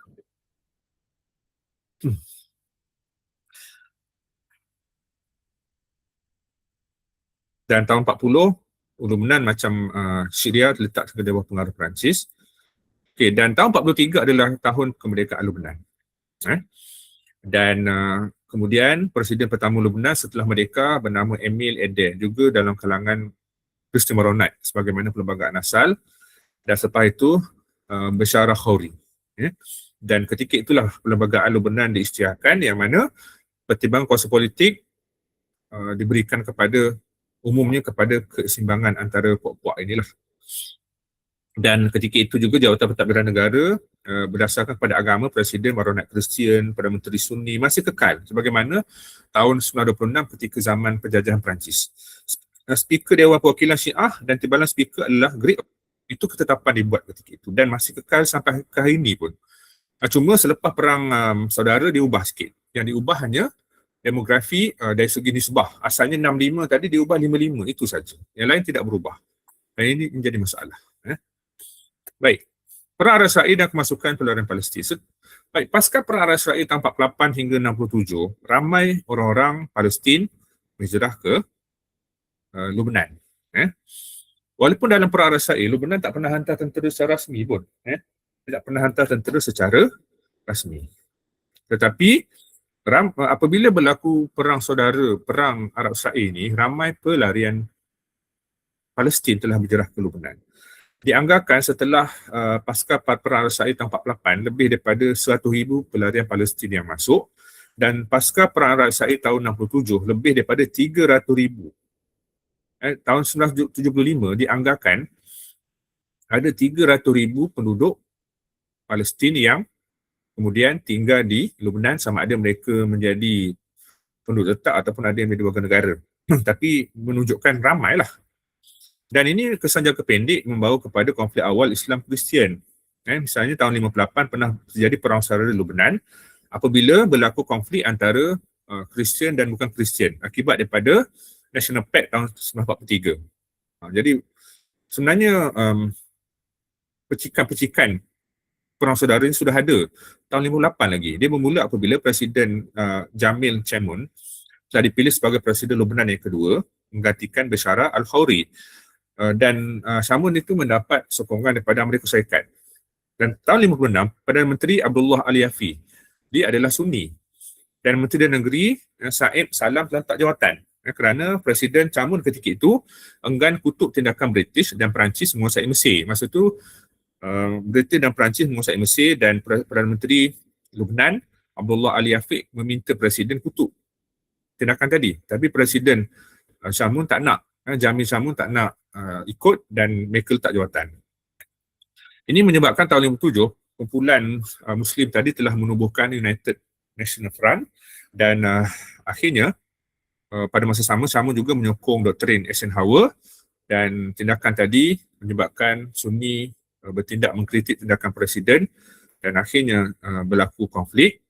Speaker 1: Dan tahun 40, Lubnan macam Syria terletak di bawah pengaruh Perancis. Okay, dan tahun 43 adalah tahun kemerdekaan Lubnan. Dan kemudian Presiden pertama Lubnan setelah merdeka bernama Emil Eder, juga dalam kalangan Kristian Maronite sebagaimana perlembagaan asal. Dan selepas itu Bashar Khoury. Dan ketika itulah perlembagaan Lubnan diisytiharkan yang mana pertimbangan kuasa politik diberikan umumnya kepada keseimbangan antara puak-puak inilah. Dan ketika itu juga jawatan pentadbiran negara berdasarkan kepada agama, Presiden Maronite Kristian, Perdana Menteri Sunni masih kekal sebagaimana tahun 1926 ketika zaman penjajahan Perancis. Speaker Dewan Perwakilan Syiah dan timbalan speaker adalah Great. Itu ketetapan dibuat ketika itu dan masih kekal sampai ke hari ini pun. Cuma selepas perang saudara diubah sikit. Yang diubah hanya demografi dari segi nisbah. Asalnya 65 tadi diubah 55, itu saja. Yang lain tidak berubah. Dan ini menjadi masalah. Baik, Perang Arab-Israel dan kemasukan pelarian Palestin. Baik, pasca Perang Arab-Israel tahun 48 hingga 67, ramai orang-orang Palestin berhijrah ke Lubnan. Walaupun dalam Perang Arab-Israel, Lubnan tak pernah hantar tentera secara rasmi pun. Tidak pernah hantar tentera secara rasmi. Tetapi apabila berlaku perang saudara, Perang Arab-Israel ini, ramai pelarian Palestin telah berhijrah ke Lubnan. Dianggarkan setelah pasca Perang Arab-Israel tahun 48, lebih daripada 100,000 pelarian Palestin yang masuk, dan pasca Perang Arab-Israel tahun 67, lebih daripada 300,000. Tahun 1975 dianggarkan ada 300,000 penduduk Palestin yang kemudian tinggal di Lubnan, sama ada mereka menjadi penduduk tetap ataupun ada yang menjadi warga negara. Tapi menunjukkan ramailah. Dan ini kesan jangka pendek membawa kepada konflik awal Islam Kristian. Misalnya tahun 58 pernah terjadi perang saudara di Lebanon apabila berlaku konflik antara Kristian dan bukan Kristian akibat daripada National Pact tahun 1943. Jadi sebenarnya percikan-percikan perang saudara ini sudah ada tahun 58 lagi. Dia bermula apabila Presiden Jamil Chamoun telah dipilih sebagai Presiden Lebanon yang kedua menggantikan Bashar al-Khawri. Dan Chamoun itu mendapat sokongan daripada Amerika Syarikat. Dan tahun 56, Perdana Menteri Abdullah Ali Yaffi, dia adalah Sunni. Dan Menteri Dalam Negeri Said Salam telah tak jawatan kerana Presiden Chamoun ketika itu enggan kutuk tindakan British dan Perancis menguasai Mesir. Masa itu British dan Perancis menguasai Mesir dan Perdana Menteri Lebanon Abdullah Ali Yaffi meminta Presiden kutuk tindakan tadi. Tapi Presiden Chamoun tak nak, Jamil Chamoun tak nak ikut dan mereka letak jawatan. Ini menyebabkan tahun 57, kumpulan Muslim tadi telah menubuhkan United National Front dan akhirnya pada masa sama Chamoun juga menyokong doktrin Eisenhower dan tindakan tadi menyebabkan Sunni bertindak mengkritik tindakan Presiden dan akhirnya berlaku konflik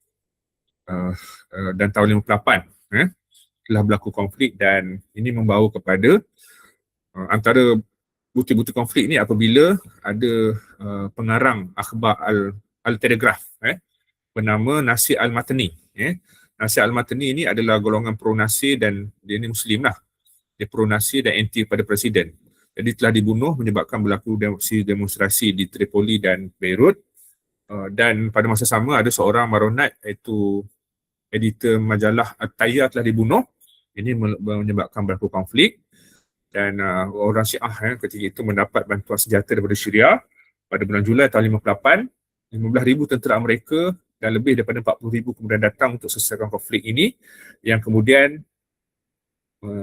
Speaker 1: dan tahun 58 telah berlaku konflik dan ini membawa kepada antara bukti-bukti konflik ni apabila ada pengarang akhbar Al-Telegraph bernama Nasir Al-Matni. Nasir Al-Matni ini adalah golongan pro-Nasir dan dia ni Muslim lah. Dia pro-Nasir dan anti pada Presiden. Jadi telah dibunuh menyebabkan berlaku demonstrasi di Tripoli dan Beirut. Dan pada masa sama ada seorang Maronite iaitu editor majalah At-Tayyar telah dibunuh. Ini menyebabkan berlaku konflik. Dan orang Syiah ketika itu mendapat bantuan senjata daripada Syria pada bulan Julai tahun 58. 15,000 tentera Amerika dan lebih daripada 40,000 kemudian datang untuk selesaikan konflik ini yang kemudian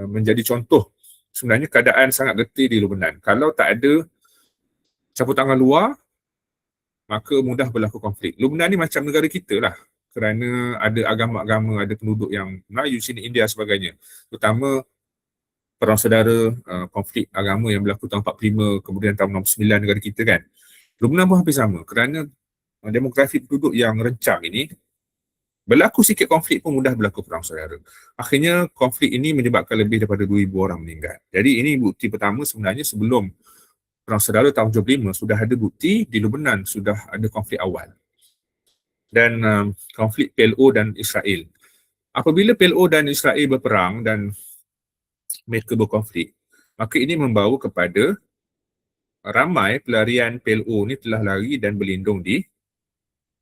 Speaker 1: menjadi contoh sebenarnya keadaan sangat getih di Lebanon. Kalau tak ada campur tangan luar, maka mudah berlaku konflik. Lebanon ni macam negara kita lah kerana ada agama-agama, ada penduduk yang Melayu, sini India sebagainya. Terutama perang saudara, konflik agama yang berlaku tahun 45, kemudian tahun 69 negara kita kan. Lebanon pun hampir sama kerana demografi penduduk yang rencang ini, berlaku sikit konflik pun mudah berlaku perang saudara. Akhirnya konflik ini menyebabkan lebih daripada 2,000 orang meninggal. Jadi ini bukti pertama sebenarnya sebelum perang saudara tahun 75 sudah ada bukti di Lebanon sudah ada konflik awal. Dan konflik PLO dan Israel. Apabila PLO dan Israel berperang dan mereka berkonflik, maka ini membawa kepada ramai pelarian PLO ni telah lari dan berlindung di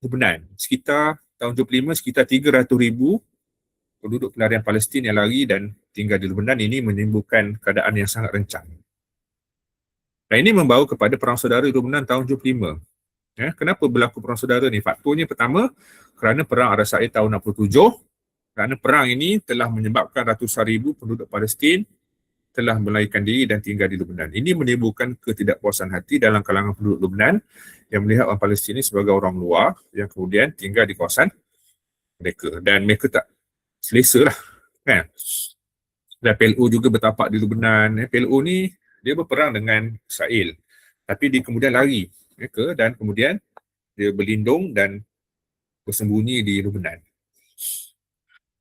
Speaker 1: Lebanon. Sekitar tahun 75, sekitar 300,000 penduduk pelarian Palestin yang lari dan tinggal di Lebanon. Ini menimbulkan keadaan yang sangat rencang. Dan ini membawa kepada perang saudara di Lebanon tahun 75. Kenapa berlaku perang saudara ni? Faktornya pertama, kerana perang Arab-Israel tahun 67. Kerana perang ini telah menyebabkan ratusan ribu penduduk Palestin telah melarikan diri dan tinggal di Lebanon. Ini menimbulkan ketidakpuasan hati dalam kalangan penduduk Lebanon yang melihat orang Palestin ini sebagai orang luar yang kemudian tinggal di kawasan mereka. Dan mereka tak selesa lah. Kan? Dan PLO juga bertapak di Lebanon. PLO ni dia berperang dengan Israel. Tapi dia kemudian lari mereka dan kemudian dia berlindung dan bersembunyi di Lebanon.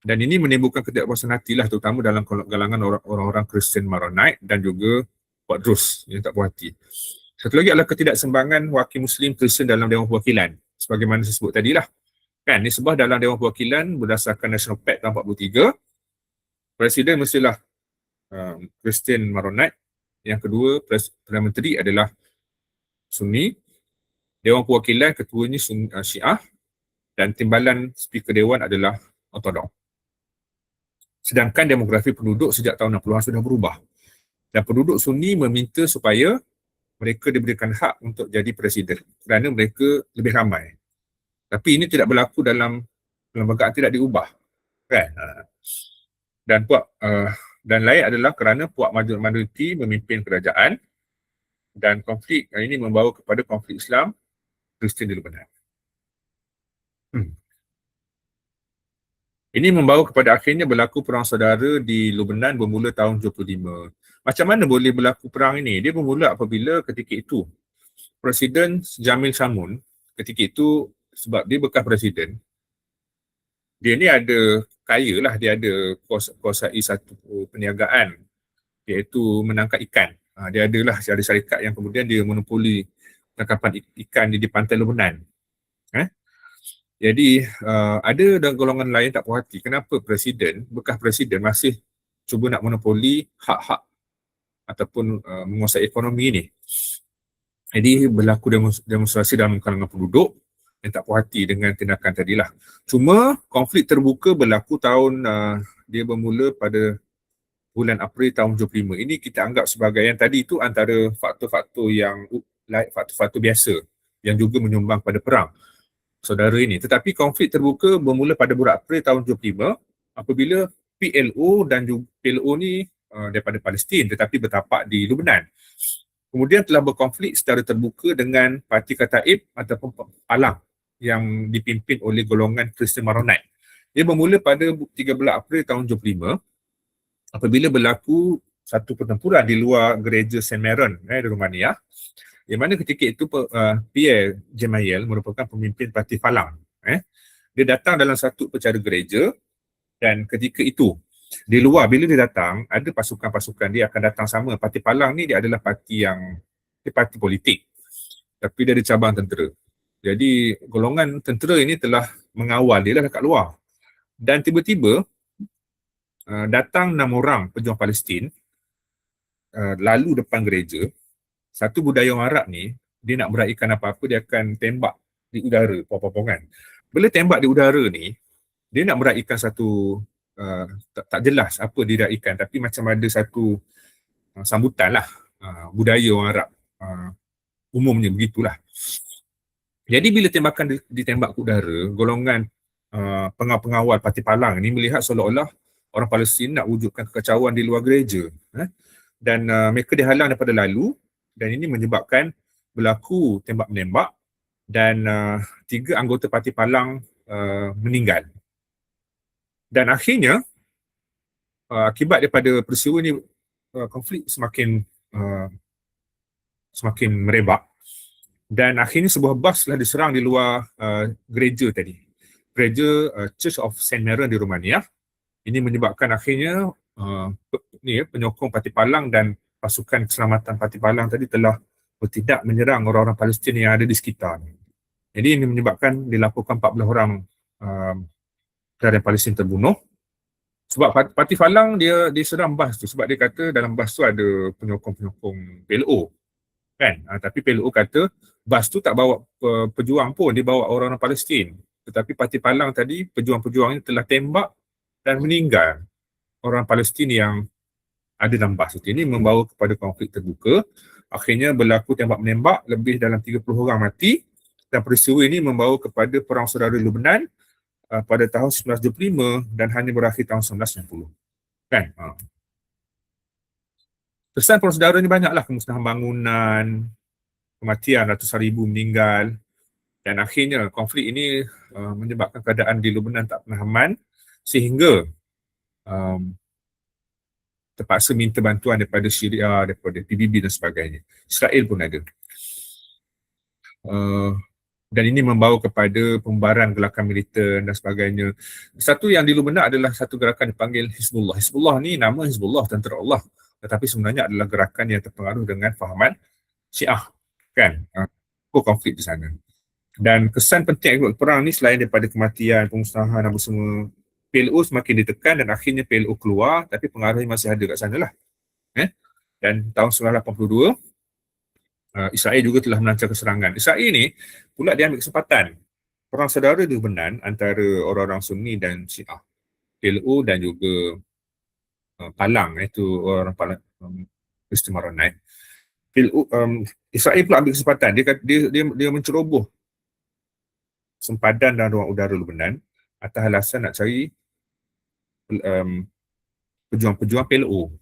Speaker 1: Dan ini menimbulkan ketidakpuasan hati lah terutama dalam kalangan orang-orang Kristian Maronite dan juga Puak Drus yang tak puas hati. Satu lagi adalah ketidakseimbangan wakil Muslim Kristian dalam Dewan Perwakilan. Sebagaimana saya sebut tadi lah. Kan, disebut dalam Dewan Perwakilan berdasarkan National Pact tahun 43, Presiden mestilah Kristian Maronite. Yang kedua, Perdana Menteri adalah Sunni. Dewan Perwakilan ketuanya Syiah dan timbalan Speaker Dewan adalah Ortodok. Sedangkan demografi penduduk sejak tahun 60-an sudah berubah. Dan penduduk Sunni meminta supaya mereka diberikan hak untuk jadi presiden kerana mereka lebih ramai. Tapi ini tidak berlaku dalam perlembagaan, tidak diubah. Kan? Dan lain adalah kerana puak majoriti memimpin kerajaan dan konflik ini membawa kepada konflik Islam Kristian di Lebanon. Ini membawa kepada akhirnya berlaku perang saudara di Lebanon bermula tahun 75. Macam mana boleh berlaku perang ini? Dia bermula apabila ketika itu Presiden Jamil Samun ketika itu, sebab dia bekas presiden, dia ni ada kaya lah, dia ada kuasai satu perniagaan iaitu menangkap ikan. Dia adalah syarikat yang kemudian dia monopoli tangkapan ikan di pantai Lebanon. Jadi ada dan golongan lain tak puas hati kenapa bekas presiden masih cuba nak monopoli hak-hak ataupun menguasai ekonomi ini. Jadi berlaku demonstrasi dalam kalangan penduduk yang tak puas hati dengan tindakan tadilah. Cuma konflik terbuka berlaku dia bermula pada bulan April tahun 75. Ini kita anggap sebagai yang tadi itu antara faktor-faktor biasa yang juga menyumbang pada perang saudara ini. Tetapi konflik terbuka bermula pada bulan April tahun 75 apabila PLO dan PLO ni daripada Palestin tetapi bertapak di Lebanon. Kemudian telah berkonflik secara terbuka dengan Parti Kataib ataupun Palang yang dipimpin oleh golongan Kristen Maronite. Dia bermula pada 13 April tahun 75 apabila berlaku satu pertempuran di luar gereja St. Maron di Romania, yang mana ketika itu Pierre Gemayel merupakan pemimpin Parti Falang. Dia datang dalam satu upacara gereja dan ketika itu di luar bila dia datang ada pasukan-pasukan dia akan datang sama. Parti Falang ni dia adalah parti politik tapi dia ada cabang tentera. Jadi golongan tentera ini telah mengawal dia lah kat luar. Dan tiba-tiba datang 6 orang pejuang Palestin lalu depan gereja. Satu budaya orang Arab ni, dia nak meraihkan apa-apa, dia akan tembak di udara, pong-pong-pongan. Bila tembak di udara ni, dia nak meraihkan satu, tak jelas apa dia raikan, tapi macam ada satu sambutan lah, budaya orang Arab. Umumnya begitulah. Jadi bila tembakan ditembak ke udara, golongan pengawal Parti Palang ni melihat seolah-olah orang Palestin nak wujudkan kekacauan di luar gereja. Dan mereka dihalang daripada lalu dan ini menyebabkan berlaku tembak-menembak dan 3 anggota Parti Palang meninggal. Dan akhirnya akibat daripada peristiwa ini konflik semakin merebak dan akhirnya sebuah bas telah diserang di luar gereja tadi. Gereja Church of St. Maron di Romania. Ini menyebabkan akhirnya penyokong Parti Palang dan pasukan keselamatan Parti Palang tadi telah bertindak menyerang orang-orang Palestin yang ada di sekitar. Jadi ini menyebabkan dilaporkan 14 orang dari Palestin terbunuh. Sebab Parti Palang dia serang bas tu sebab dia kata dalam bas tu ada penyokong-penyokong PLO. Kan? Tapi PLO kata bas tu tak bawa pejuang pun, dia bawa orang-orang Palestin. Tetapi Parti Palang tadi, pejuang-pejuang ini telah tembak dan meninggal orang Palestin yang ada dalam bas itu. Ini membawa kepada konflik terbuka. Akhirnya berlaku tembak-menembak, lebih dalam 30 orang mati dan peristiwa ini membawa kepada Perang Saudara Lebanon pada tahun 1925 dan hanya berakhir tahun 1990. Kan? Kesan Perang Saudara ni banyaklah, kemusnahan bangunan, kematian ratusan ribu meninggal dan akhirnya konflik ini menyebabkan keadaan di Lebanon tak pernah aman sehingga terpaksa minta bantuan daripada Syria, daripada PBB dan sebagainya. Israel pun ada. Dan ini membawa kepada pembubaran gerakan militer dan sebagainya. Satu yang di Lebanon adalah satu gerakan dipanggil Hizbullah. Hizbullah ni nama Hizbullah, tentera Allah. Tetapi sebenarnya adalah gerakan yang terpengaruh dengan fahaman Syiah. Kan? Konflik di sana. Dan kesan penting akibat perang ni selain daripada kematian, pemusnahan apa semua, PLO semakin ditekan dan akhirnya PLO keluar tapi pengaruhnya masih ada kat sana lah. Dan tahun 1982, Israel juga telah melancarkan serangan. Israel ni pula dia ambil kesempatan perang saudara di Lebanon antara orang-orang Sunni dan Syiah. PLO dan juga Palang, iaitu orang Palang Kristen Maronite. Israel pula ambil kesempatan, dia menceroboh sempadan dan ruang udara Lebanon atas alasan nak cari pejuang-pejuang PLO.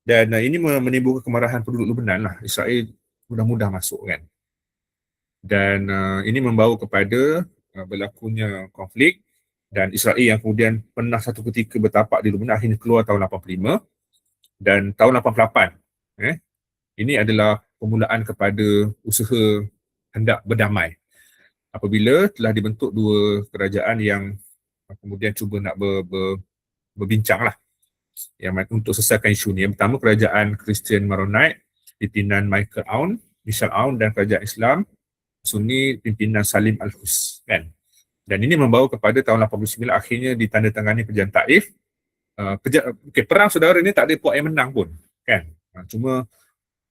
Speaker 1: Dan ini menimbulkan kemarahan penduduk Lebanon lah. Israel mudah-mudah masuk kan. Dan ini membawa kepada berlakunya konflik dan Israel yang kemudian pernah satu ketika bertapak di Lebanon akhirnya keluar tahun 85 Dan tahun 88, ini adalah permulaan kepada usaha hendak berdamai. Apabila telah dibentuk dua kerajaan yang kemudian cuba nak berbincang lah yang untuk selesaikan isu ni. Yang pertama, kerajaan Christian Maronite pimpinan Michel Aoun, dan kerajaan Islam Sunni pimpinan Salim Al-Hus, kan. Dan ini membawa kepada tahun 89 akhirnya ditandatangani Perjanjian Taif. Perang saudara ni tak ada puak yang menang pun, kan. Cuma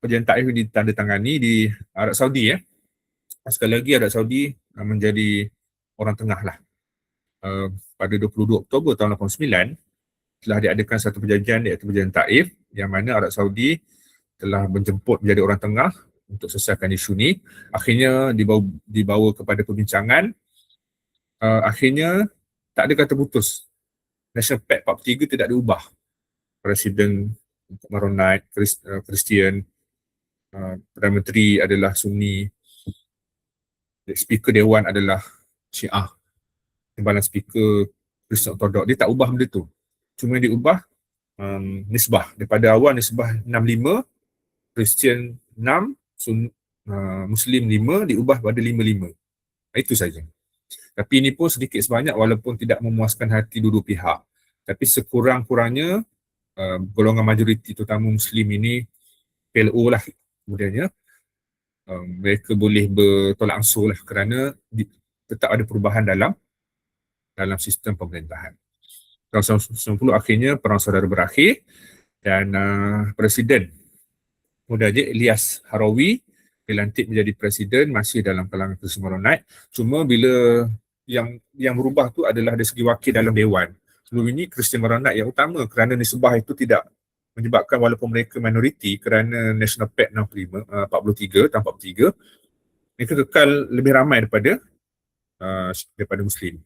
Speaker 1: Perjanjian Taif ditandatangani di Arab Saudi. Sekali lagi Arab Saudi menjadi orang tengah lah. Pada 22 Oktober tahun 89 telah diadakan satu perjanjian iaitu Perjanjian Taif, yang mana Arab Saudi telah menjemput menjadi orang tengah untuk selesaikan isu ni. Akhirnya dibawa kepada perbincangan. Akhirnya tak ada kata putus. National Pact 43 tidak diubah. Presiden Maronite, Kristian, Perdana Menteri adalah Sunni, Speaker Dewan adalah Syiah, timbalan Speaker Kristian Ortodok. Dia tak ubah benda tu. Cuma yang diubah nisbah. Daripada awal nisbah 65, Kristian 6, Muslim 5, diubah pada 5-5. Itu saja. Tapi ini pun sedikit sebanyak walaupun tidak memuaskan hati dua-dua pihak. Tapi sekurang-kurangnya golongan majoriti terutama Muslim ini, PLO lah kemudiannya, mereka boleh bertolak ansur lah kerana tetap ada perubahan dalam sistem pemerintahan. Tahun 1990 akhirnya Perang Saudara berakhir dan Presiden Muda Ilyas Harawi dilantik menjadi presiden masih dalam kalangan Kristian Maronite. Cuma bila yang berubah tu adalah dari segi wakil dalam Dewan. Sebelum ini Kristian Maronite yang utama kerana nisbah itu tidak menyebabkan walaupun mereka minoriti kerana National Pact 43 tahun 43, mereka kekal lebih ramai daripada Muslim.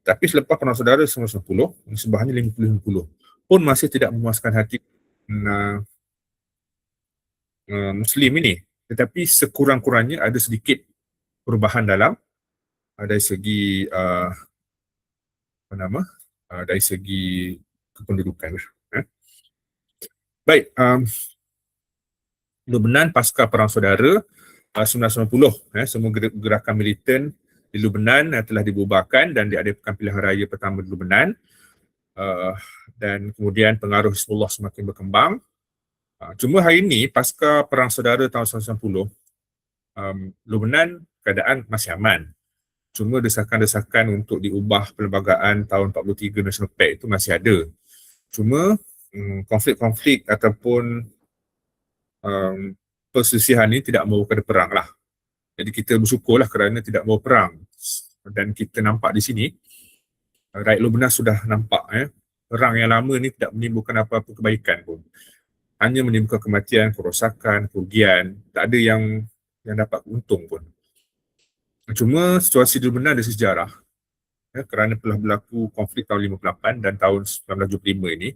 Speaker 1: Tapi selepas Perang Saudara 1990, nisbahnya 50-50 pun masih tidak memuaskan hati Muslim ini. Tetapi sekurang-kurangnya ada sedikit perubahan dari segi dari segi kependudukan. Baik, Lubnan pasca Perang Saudara 1990, semua gerakan militan di Lubnan telah dibubarkan dan diadakan pilihan raya pertama di Lubnan, dan kemudian pengaruh Hizbullah semakin berkembang. Cuma hari ini pasca Perang Saudara tahun 1990, Lubnan keadaan masih aman. Cuma desakan-desakan untuk diubah perlembagaan tahun 43 National Pact itu masih ada. Cuma konflik-konflik ataupun perselisihan ini tidak membawa kepada perang lah. Jadi kita bersyukurlah kerana tidak membawa perang. Dan kita nampak di sini, rakyat Lubnan sudah nampak perang yang lama ni tidak menimbulkan apa-apa kebaikan pun. Hanya menimbulkan kematian, kerosakan, kerugian. Tak ada yang dapat untung pun. Cuma situasi di Lubnan ada sejarah. Kerana telah berlaku konflik tahun 58 dan tahun 1975 ini,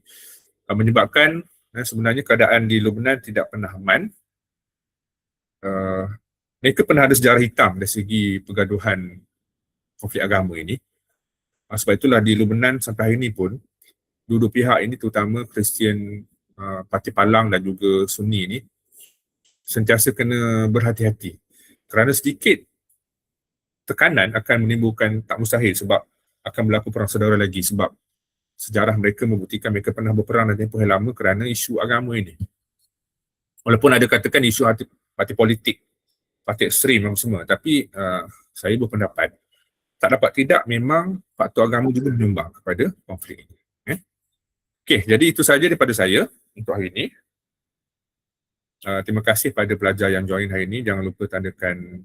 Speaker 1: menyebabkan sebenarnya keadaan di Lubnan tidak pernah aman. Mereka pernah ada sejarah hitam dari segi pergaduhan konflik agama ini. Sebab itulah di Lubnan sampai hari ini pun, dua-dua pihak ini terutama Kristian Parti Palang dan juga Sunni ini sentiasa kena berhati-hati. Kerana sedikit tekanan akan menimbulkan tak mustahil sebab akan berlaku perang saudara lagi, sebab sejarah mereka membuktikan mereka pernah berperang dan tempoh yang lama kerana isu agama ini. Walaupun ada katakan isu parti politik, parti ekstrim semua, tapi saya berpendapat tak dapat tidak memang faktor agama juga menyumbang kepada konflik ini. Okey, jadi itu sahaja daripada saya untuk hari ini. Terima kasih pada pelajar yang join hari ini. Jangan lupa tandakan